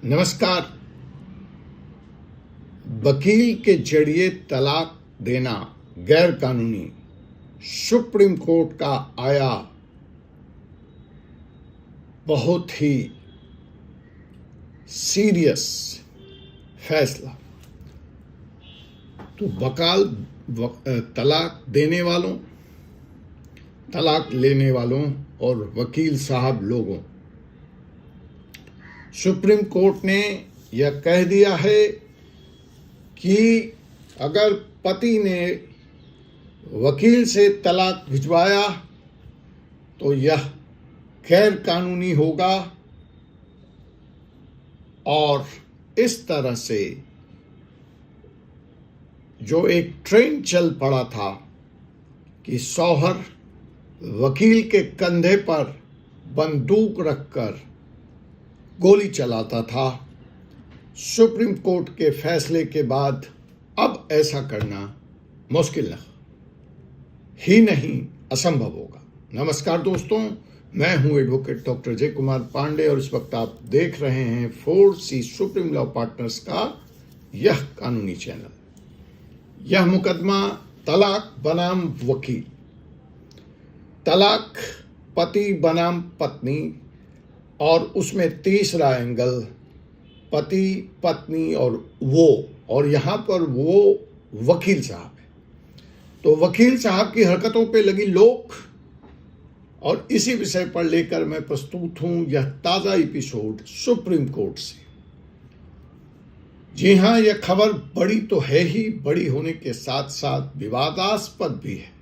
नमस्कार। वकील के जरिए तलाक देना गैर कानूनी, सुप्रीम कोर्ट का आया बहुत ही सीरियस फैसला। तो तलाक देने वालों, तलाक लेने वालों और वकील साहब लोगों, सुप्रीम कोर्ट ने यह कह दिया है कि अगर पति ने वकील से तलाक भिजवाया तो यह गैर कानूनी होगा। और इस तरह से जो एक ट्रेंड चल पड़ा था कि शौहर वकील के कंधे पर बंदूक रखकर गोली चलाता था, सुप्रीम कोर्ट के फैसले के बाद अब ऐसा करना मुश्किल ही नहीं, असंभव होगा। नमस्कार दोस्तों, मैं हूं एडवोकेट डॉक्टर जय कुमार पांडे और इस वक्त आप देख रहे हैं 4C सुप्रीम लॉ पार्टनर्स का यह कानूनी चैनल। यह मुकदमा तलाक बनाम वकील, तलाक पति बनाम पत्नी और उसमें तीसरा एंगल पति पत्नी और यहाँ पर वो वकील साहब है। तो वकील साहब की हरकतों पे लगी लोक और इसी विषय पर लेकर मैं प्रस्तुत हूं यह ताजा एपिसोड सुप्रीम कोर्ट से। जी हां, यह खबर बड़ी तो है ही, बड़ी होने के साथ साथ विवादास्पद भी है,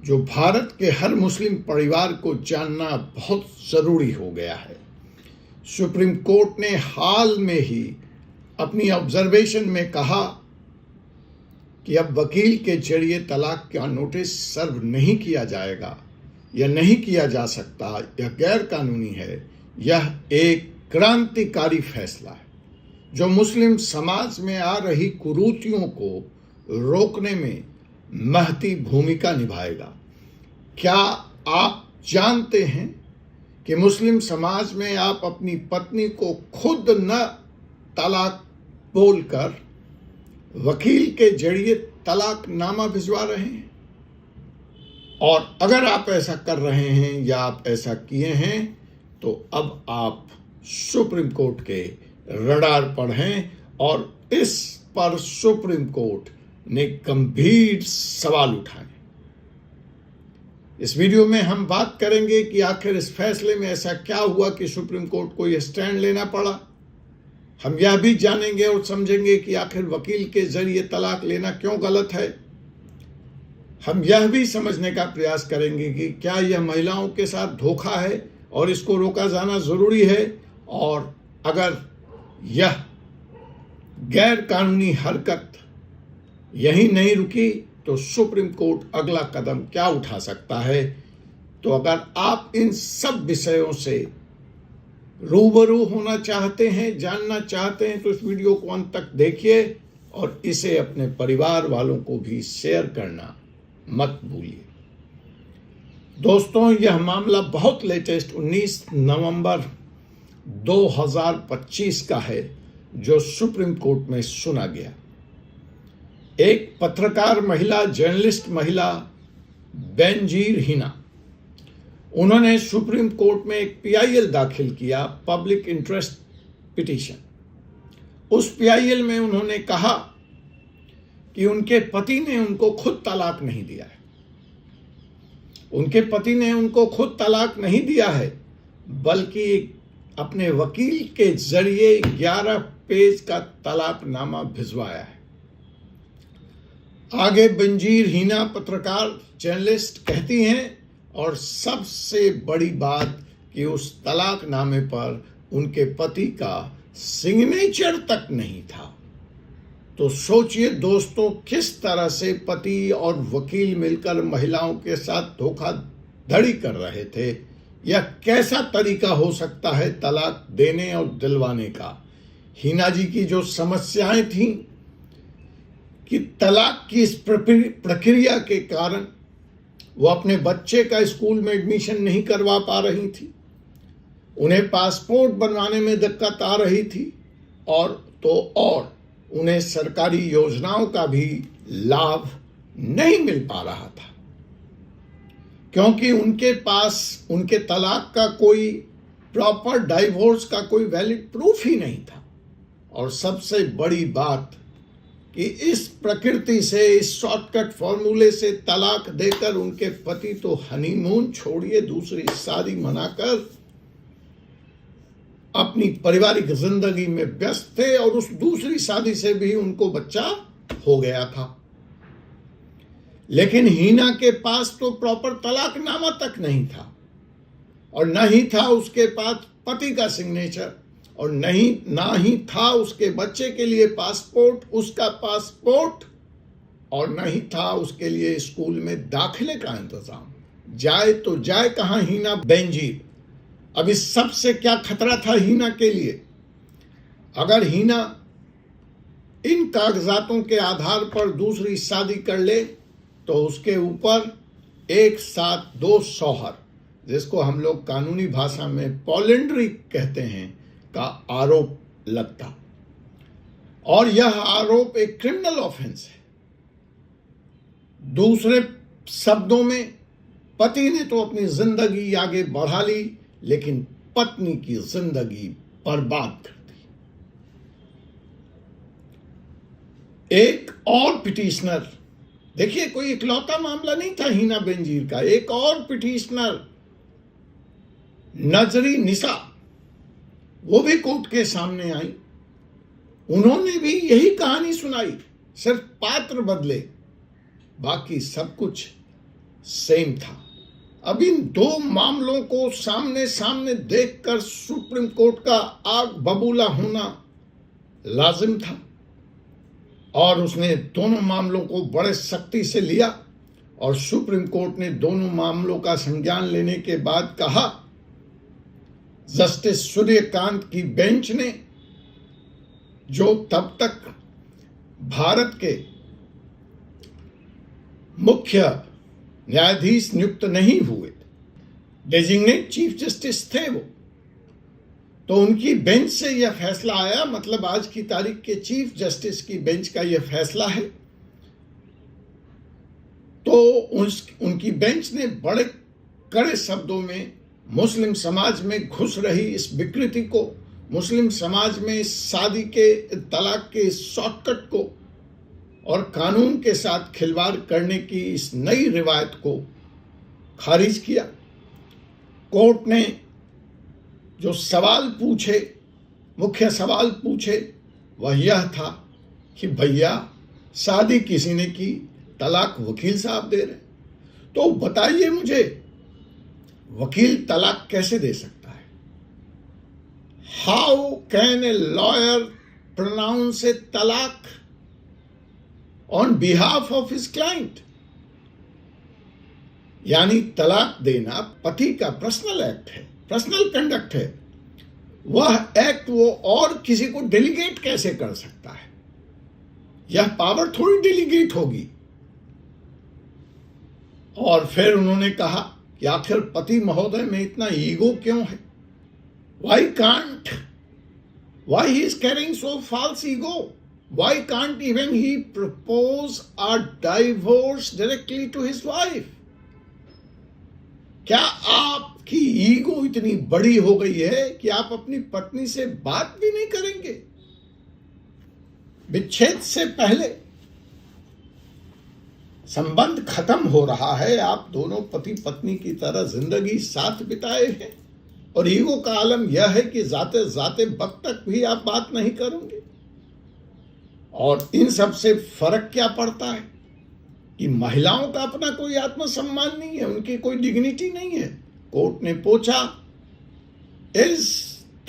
जो भारत के हर मुस्लिम परिवार को जानना बहुत जरूरी हो गया है। सुप्रीम कोर्ट ने हाल में ही अपनी ऑब्जर्वेशन में कहा कि अब वकील के जरिए तलाक का नोटिस सर्व नहीं किया जाएगा या नहीं किया जा सकता, यह गैर कानूनी है। यह एक क्रांतिकारी फैसला है जो मुस्लिम समाज में आ रही कुरीतियों को रोकने में महती भूमिका निभाएगा। क्या आप जानते हैं कि मुस्लिम समाज में आप अपनी पत्नी को खुद न तलाक बोलकर वकील के जरिए तलाकनामा भिजवा रहे हैं? और अगर आप ऐसा कर रहे हैं या आप ऐसा किए हैं तो अब आप सुप्रीम कोर्ट के रडार पर हैं और इस पर सुप्रीम कोर्ट ने गंभीर सवाल उठाए। इस वीडियो में हम बात करेंगे कि आखिर इस फैसले में ऐसा क्या हुआ कि सुप्रीम कोर्ट को यह स्टैंड लेना पड़ा। हम यह भी जानेंगे और समझेंगे कि आखिर वकील के जरिए तलाक लेना क्यों गलत है। हम यह भी समझने का प्रयास करेंगे कि क्या यह महिलाओं के साथ धोखा है और इसको रोका जाना जरूरी है, और अगर यह गैर कानूनी हरकत यही नहीं रुकी तो सुप्रीम कोर्ट अगला कदम क्या उठा सकता है। तो अगर आप इन सब विषयों से रूबरू होना चाहते हैं, जानना चाहते हैं, तो इस वीडियो को अंत तक देखिए और इसे अपने परिवार वालों को भी शेयर करना मत भूलिए। दोस्तों, यह मामला बहुत लेटेस्ट 19 नवंबर 2025 का है जो सुप्रीम कोर्ट में सुना गया। एक पत्रकार महिला, जर्नलिस्ट महिला बेनजीर हिना, उन्होंने सुप्रीम कोर्ट में एक PIL दाखिल किया, पब्लिक इंटरेस्ट पिटीशन। उस PIL में उन्होंने कहा कि उनके पति ने उनको खुद तलाक नहीं दिया है। उनके पति ने उनको खुद तलाक नहीं दिया है, बल्कि अपने वकील के जरिए 11 पेज का तलाकनामा भिजवाया है। आगे बेनजीर हिना पत्रकार, जर्नलिस्ट कहती हैं, और सबसे बड़ी बात कि उस तलाकनामे पर उनके पति का सिग्नेचर तक नहीं था। तो सोचिए दोस्तों, किस तरह से पति और वकील मिलकर महिलाओं के साथ धोखाधड़ी कर रहे थे। यह कैसा तरीका हो सकता है तलाक देने और दिलवाने का। हिना जी की जो समस्याएं थीं कि तलाक की इस प्रक्रिया के कारण वो अपने बच्चे का स्कूल में एडमिशन नहीं करवा पा रही थी, उन्हें पासपोर्ट बनवाने में दिक्कत आ रही थी और उन्हें सरकारी योजनाओं का भी लाभ नहीं मिल पा रहा था, क्योंकि उनके पास उनके तलाक का कोई प्रॉपर डाइवोर्स का कोई वैलिड प्रूफ ही नहीं था। और सबसे बड़ी बात कि इस प्रकृति से, इस शॉर्टकट फॉर्मूले से तलाक देकर उनके पति तो हनीमून छोड़िए, दूसरी शादी मनाकर अपनी पारिवारिक जिंदगी में व्यस्त थे और उस दूसरी शादी से भी उनको बच्चा हो गया था। लेकिन हीना के पास तो प्रॉपर तलाकनामा तक नहीं था, और न ही था उसके पास पति का सिग्नेचर, और ना ही था उसके बच्चे के लिए पासपोर्ट, उसका पासपोर्ट, और न ही था उसके लिए स्कूल में दाखिले का इंतजाम। जाए तो जाए कहां हीना बेनजीर। अब इस सब से क्या खतरा था हीना के लिए? अगर हीना इन कागजातों के आधार पर दूसरी शादी कर ले तो उसके ऊपर एक साथ दो शौहर, जिसको हम लोग कानूनी भाषा में पॉलिंड्री कहते हैं, का आरोप लगता, और यह आरोप एक क्रिमिनल ऑफेंस है। दूसरे शब्दों में, पति ने तो अपनी जिंदगी आगे बढ़ा ली, लेकिन पत्नी की जिंदगी बर्बाद कर दी। एक और पिटिशनर, देखिए कोई इकलौता मामला नहीं था हीना बेनजीर का, एक और पिटिशनर नजरी निसा, वो भी कोर्ट के सामने आई। उन्होंने भी यही कहानी सुनाई, सिर्फ पात्र बदले, बाकी सब कुछ सेम था। अब इन दो मामलों को सामने सामने देखकर सुप्रीम कोर्ट का आग बबूला होना लाजिम था, और उसने दोनों मामलों को बड़े सख्ती से लिया। और सुप्रीम कोर्ट ने दोनों मामलों का संज्ञान लेने के बाद कहा, जस्टिस सूर्यकांत की बेंच ने, जो तब तक भारत के मुख्य न्यायाधीश नियुक्त नहीं हुए, डेजिग्नेट चीफ जस्टिस थे वो, तो उनकी बेंच से यह फैसला आया, मतलब आज की तारीख के चीफ जस्टिस की बेंच का यह फैसला है। तो उनकी बेंच ने बड़े कड़े शब्दों में मुस्लिम समाज में घुस रही इस विकृति को, मुस्लिम समाज में शादी के तलाक के शॉर्टकट को और कानून के साथ खिलवाड़ करने की इस नई रिवायत को खारिज किया। कोर्ट ने जो सवाल पूछे, मुख्य सवाल पूछे, वह यह था कि भैया शादी किसी ने की, तलाक वकील साहब दे रहे, तो बताइए मुझे वकील तलाक कैसे दे सकता है? How can a lawyer pronounce a तलाक on behalf of his client? यानी तलाक देना पति का पर्सनल एक्ट है, पर्सनल कंडक्ट है। वह एक्ट वो और किसी को डेलीगेट कैसे कर सकता है? यह पावर थोड़ी डेलीगेट होगी। और फिर उन्होंने कहा कि आखिर पति महोदय में इतना ईगो क्यों है? why he is carrying so false ego? Why can't even he propose a divorce directly to his wife? क्या आपकी ईगो इतनी बड़ी हो गई है कि आप अपनी पत्नी से बात भी नहीं करेंगे? विच्छेद से पहले संबंध खत्म हो रहा है, आप दोनों पति पत्नी की तरह जिंदगी साथ बिताए हैं, और ईगो का आलम यह है कि जाते जाते वक्त तक भी आप बात नहीं करोगे। और इन सब से फर्क क्या पड़ता है कि महिलाओं का अपना कोई आत्मसम्मान नहीं है, उनकी कोई डिग्निटी नहीं है। कोर्ट ने पूछा, is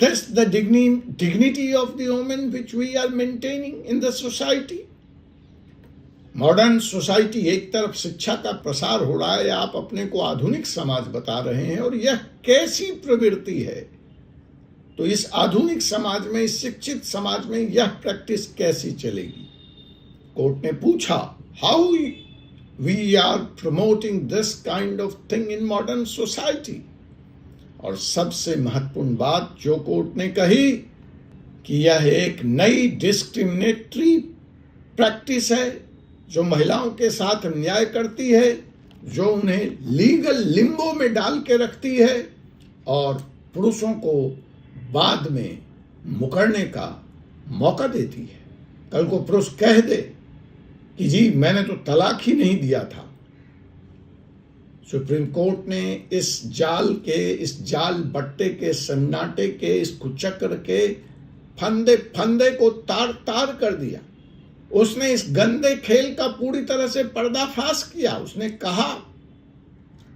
this the dignity of the women which we are maintaining in the society? Modern society, एक तरफ शिक्षा का प्रसार हो रहा है, आप अपने को आधुनिक समाज बता रहे हैं, और यह कैसी प्रवृत्ति है? तो इस आधुनिक समाज में, इस शिक्षित समाज में यह प्रैक्टिस कैसी चलेगी? कोर्ट ने पूछा, how we are promoting this kind of thing in modern society? और सबसे महत्वपूर्ण बात जो कोर्ट ने कही कि यह एक नई डिस्क्रिमिनेटरी प्रैक्टिस है जो महिलाओं के साथ अन्याय करती है, जो उन्हें लीगल लिम्बो में डाल के रखती है और पुरुषों को बाद में मुकरने का मौका देती है। कल को पुरुष कह दे कि जी मैंने तो तलाक ही नहीं दिया था। सुप्रीम कोर्ट ने इस जाल बट्टे के, सन्नाटे के, इस कुचक्र के फंदे को तार तार कर दिया। उसने इस गंदे खेल का पूरी तरह से पर्दाफाश किया। उसने कहा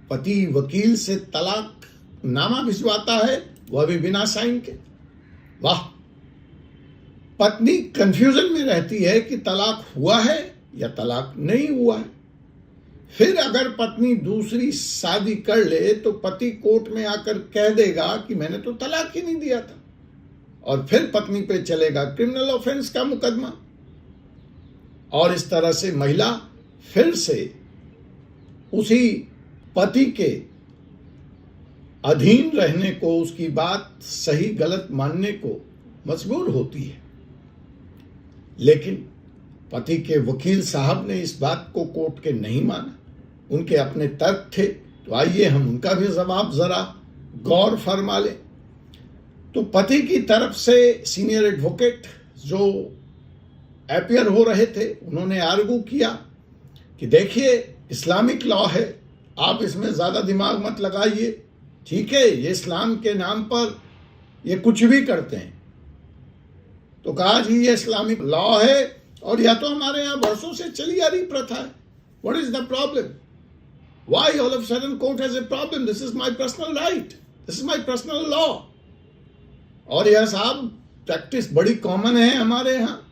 पति वकील से तलाक नामा भिजवाता है, वह भी बिना साइन के। वाह! पत्नी कंफ्यूजन में रहती है कि तलाक हुआ है या तलाक नहीं हुआ है। फिर अगर पत्नी दूसरी शादी कर ले तो पति कोर्ट में आकर कह देगा कि मैंने तो तलाक ही नहीं दिया था, और फिर पत्नी पे चलेगा क्रिमिनल ऑफेंस का मुकदमा। और इस तरह से महिला फिर से उसी पति के अधीन रहने को, उसकी बात सही गलत मानने को मजबूर होती है। लेकिन पति के वकील साहब ने इस बात को कोर्ट के नहीं माना। उनके अपने तर्क थे, तो आइए हम उनका भी जवाब जरा गौर फरमा लें। तो पति की तरफ से सीनियर एडवोकेट जो अपीयर हो रहे थे, उन्होंने आर्गू किया कि देखिए इस्लामिक लॉ है, आप इसमें ज्यादा दिमाग मत लगाइए। ठीक है, ये इस्लाम के नाम पर ये कुछ भी करते हैं। तो कहा जी ये इस्लामिक लॉ है और या तो हमारे यहाँ वर्षों से चली आ रही प्रथा है। What is the problem? Why all of sudden court has a problem? This is my personal right, this is my personal law. और यह साहब प्रैक्टिस बड़ी कॉमन है हमारे यहाँ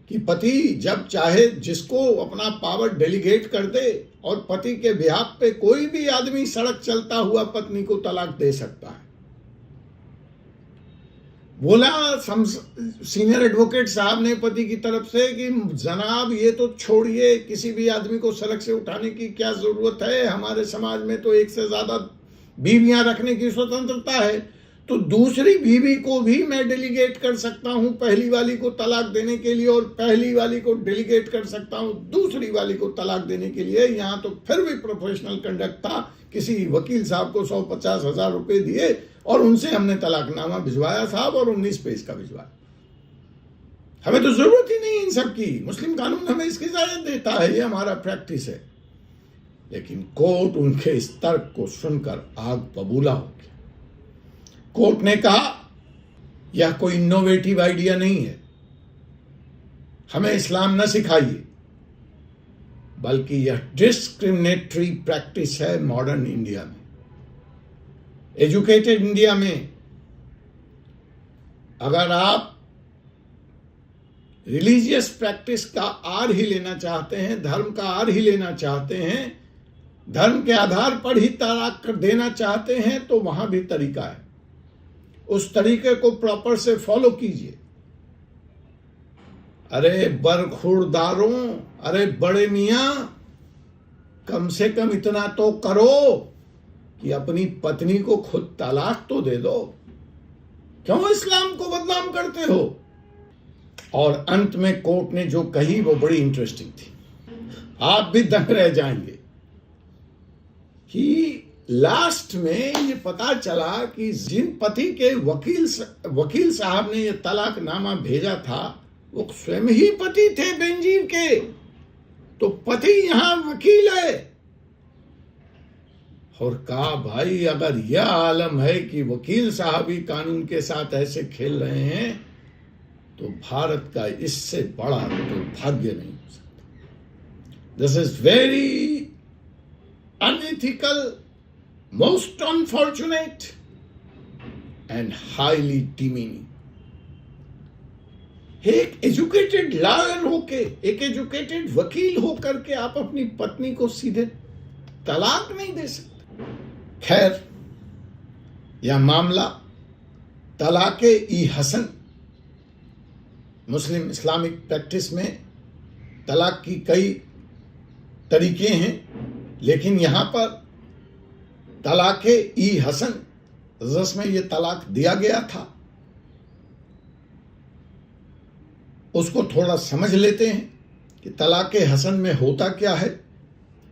कि पति जब चाहे जिसको अपना पावर डेलीगेट कर दे और पति के बिहाफ पे कोई भी आदमी सड़क चलता हुआ पत्नी को तलाक दे सकता है। बोला सीनियर एडवोकेट साहब ने पति की तरफ से कि जनाब ये तो छोड़िए, किसी भी आदमी को सड़क से उठाने की क्या जरूरत है, हमारे समाज में तो एक से ज्यादा बीवियां रखने की स्वतंत्रता है, तो दूसरी बीवी को भी मैं डेलीगेट कर सकता हूं पहली वाली को तलाक देने के लिए, और पहली वाली को डेलीगेट कर सकता हूं दूसरी वाली को तलाक देने के लिए। यहां तो फिर भी प्रोफेशनल कंडक्ट था, किसी वकील साहब को 150,000 हजार रुपए दिए और उनसे हमने तलाकनामा भिजवाया साहब, और 19 पेज का भिजवाया। हमें तो जरूरत ही नहीं इन सब की, मुस्लिम कानून हमें इसकी इजाजत देता है, ये हमारा प्रैक्टिस है। लेकिन कोर्ट उनके इस तर्क को सुनकर आग बबूला हो गया। कोर्ट ने कहा यह कोई इनोवेटिव आइडिया नहीं है, हमें इस्लाम न सिखाइए, बल्कि यह डिस्क्रिमिनेटरी प्रैक्टिस है मॉडर्न इंडिया में। एजुकेटेड इंडिया में अगर आप रिलीजियस प्रैक्टिस का आर ही लेना चाहते हैं, धर्म का आर ही लेना चाहते हैं, धर्म के आधार पर ही तलाक कर देना चाहते हैं, तो वहां भी तरीका है। उस तरीके को प्रॉपर से फॉलो कीजिए। अरे बरखुरदारों, अरे बड़े मियां, कम से कम इतना तो करो कि अपनी पत्नी को खुद तलाक तो दे दो। क्यों इस्लाम को बदनाम करते हो? और अंत में कोर्ट ने जो कही वो बड़ी इंटरेस्टिंग थी, आप भी दंग रह जाएंगे कि लास्ट में ये पता चला कि जिन पति के वकील साहब ने ये तलाकनामा भेजा था वो स्वयं ही पति थे बेनजीर के। तो पति यहां वकील है। और कहा भाई अगर यह आलम है कि वकील साहब ही कानून के साथ ऐसे खेल रहे हैं, तो भारत का इससे बड़ा दुर्भाग्य नहीं हो सकता। This is very unethical, most unfortunate and highly demeaning। एक एजुकेटेड लॉयर होके, एक एजुकेटेड वकील होकर के आप अपनी पत्नी को सीधे तलाक नहीं दे सकते। खैर, यह मामला तलाके ई हसन, मुस्लिम इस्लामिक प्रैक्टिस में तलाक की कई तरीके हैं, लेकिन यहां पर तलाके ई हसन जिसमें ये तलाक दिया गया था, उसको थोड़ा समझ लेते हैं कि तलाक हसन में होता क्या है।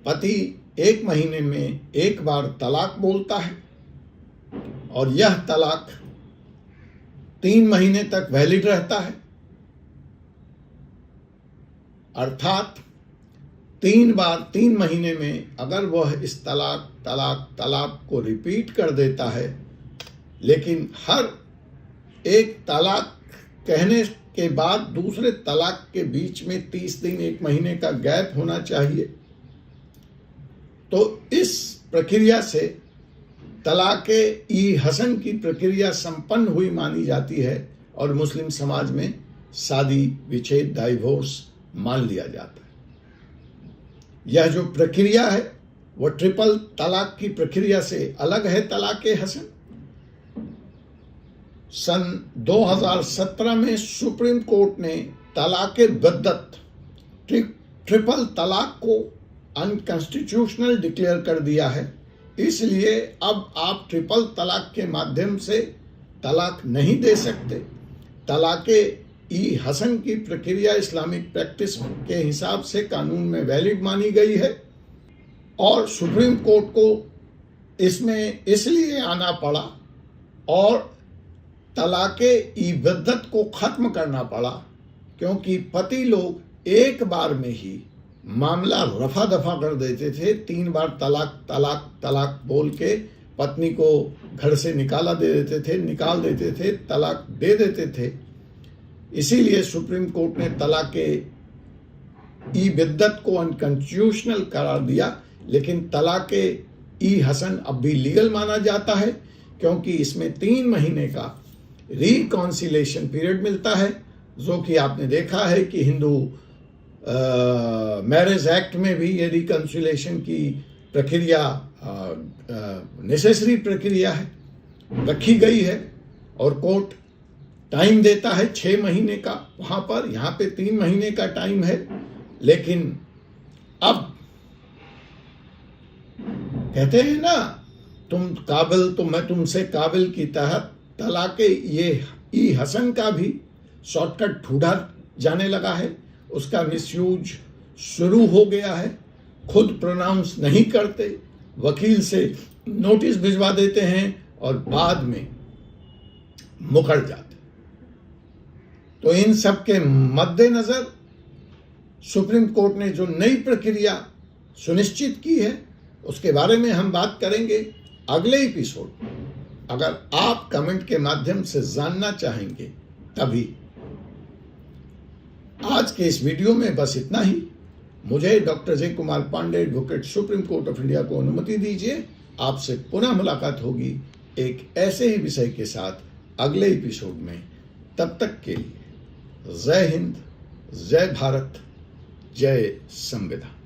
पति 1 महीने में 1 बार तलाक बोलता है और यह तलाक 3 महीने तक वैलिड रहता है, अर्थात 3 बार 3 महीने में अगर वह इस तलाक को रिपीट कर देता है, लेकिन हर एक तलाक कहने के बाद दूसरे तलाक के बीच में 30 दिन 1 महीने का गैप होना चाहिए, तो इस प्रक्रिया से तलाक़े ई हसन की प्रक्रिया संपन्न हुई मानी जाती है और मुस्लिम समाज में शादी विच्छेद डाइवोर्स मान लिया जाता है। यह जो प्रक्रिया है वह ट्रिपल तलाक की प्रक्रिया से अलग है। तलाक़े हसन सन 2017 में सुप्रीम कोर्ट ने तलाक़े बद्दत ट्रिपल तलाक को अनकॉन्स्टिट्यूशनल डिक्लेयर कर दिया है। इसलिए अब आप ट्रिपल तलाक के माध्यम से तलाक नहीं दे सकते। तलाक़े ई हसन की प्रक्रिया इस्लामिक प्रैक्टिस के हिसाब से कानून में वैलिड मानी गई है और सुप्रीम कोर्ट को इसमें इसलिए आना पड़ा और तलाक़े ई बद्दत को ख़त्म करना पड़ा क्योंकि पति लोग एक बार में ही मामला रफा दफा कर देते थे। 3 बार तलाक बोल के पत्नी को घर से निकाल देते थे, तलाक दे देते थे। इसीलिए सुप्रीम कोर्ट ने तलाक़े ई बिद्दत को अनकॉन्स्टिट्यूशनल करार दिया, लेकिन तलाक़े ई हसन अब भी लीगल माना जाता है क्योंकि इसमें 3 महीने का रिकॉन्सिलेशन पीरियड मिलता है, जो कि आपने देखा है कि हिंदू मैरिज एक्ट में भी ये रिकॉन्सिलेशन की प्रक्रिया नेसेसरी प्रक्रिया है, रखी गई है और कोर्ट टाइम देता है 6 महीने का वहाँ पर, यहाँ पे 3 महीने का टाइम है। लेकिन अब कहते हैं ना, तुम काबिल तो मैं तुमसे काबिल की तहत तलाक़े ये ई हसन का भी शॉर्टकट ढूंढा जाने लगा है। उसका मिसयूज शुरू हो गया है। खुद प्रोनाउंस नहीं करते, वकील से नोटिस भिजवा देते हैं और बाद में मुकर जाते। तो इन सब के मद्देनजर सुप्रीम कोर्ट ने जो नई प्रक्रिया सुनिश्चित की है उसके बारे में हम बात करेंगे अगले एपिसोड। अगर आप कमेंट के माध्यम से जानना चाहेंगे तभी। आज के इस वीडियो में बस इतना ही। मुझे doctor Jay Kumar Pandey, advocate, supreme court of India को अनुमति दीजिए। आपसे पुनः मुलाकात होगी एक ऐसे ही विषय के साथ अगले एपिसोड में। तब तक के लिए जय हिंद, जय भारत, जय संविधान।